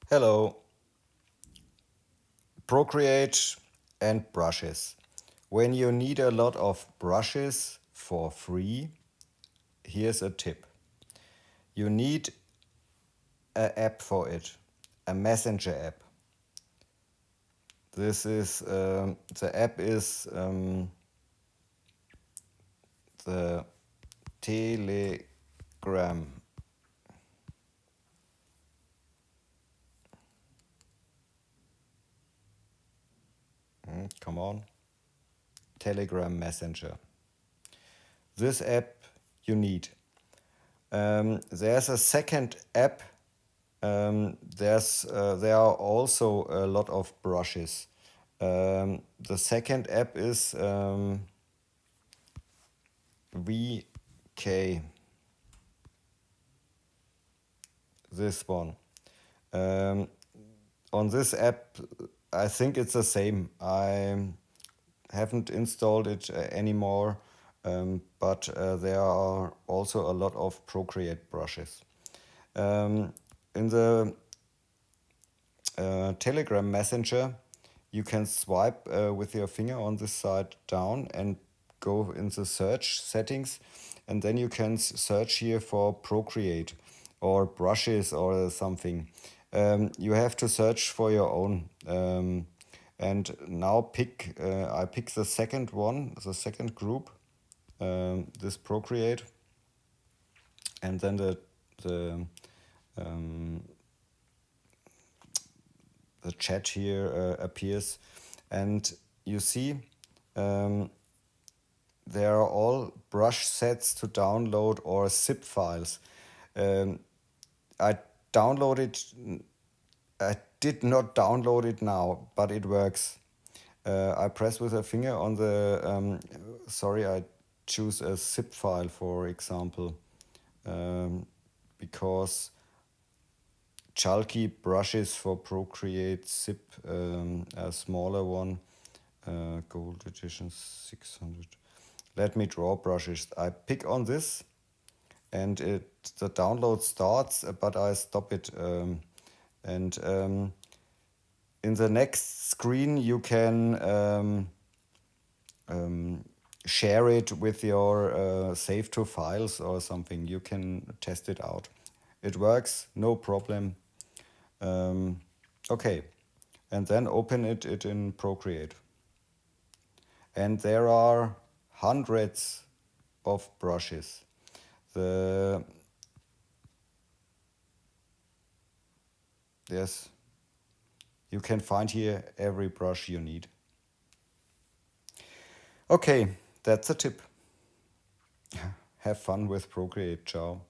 Hello, Procreate and brushes. When you need a lot of brushes for free, here's a tip. You need an app for it, a messenger app. The app is the Telegram. Come on, Telegram Messenger. This app you need. There's a second app. There are also a lot of brushes. The second app is VK. This one. Um, on this app, I think it's the same. I haven't installed it anymore, but there are also a lot of Procreate brushes. In the Telegram Messenger, you can swipe with your finger on this side down and go in the search settings, and then you can search here for Procreate or brushes or something. You have to search for your own. And now I pick the second one, the second group, this Procreate, and then um, the chat here appears, and you see there are all brush sets to download or zip files. I downloaded. I did not download it now, but it works. I press with a finger on the. Sorry, I choose a zip file, for example, because Chalky brushes for Procreate zip, a smaller one, gold edition 600. Let me draw brushes. I pick on this, and the download starts, but I stop it. And in the next screen, you can share it with your save to files or something. You can test it out. It works, no problem. Okay, and then open it in Procreate. And there are hundreds of brushes. Yes, you can find here every brush you need. Okay, that's a tip. Have fun with Procreate. Ciao.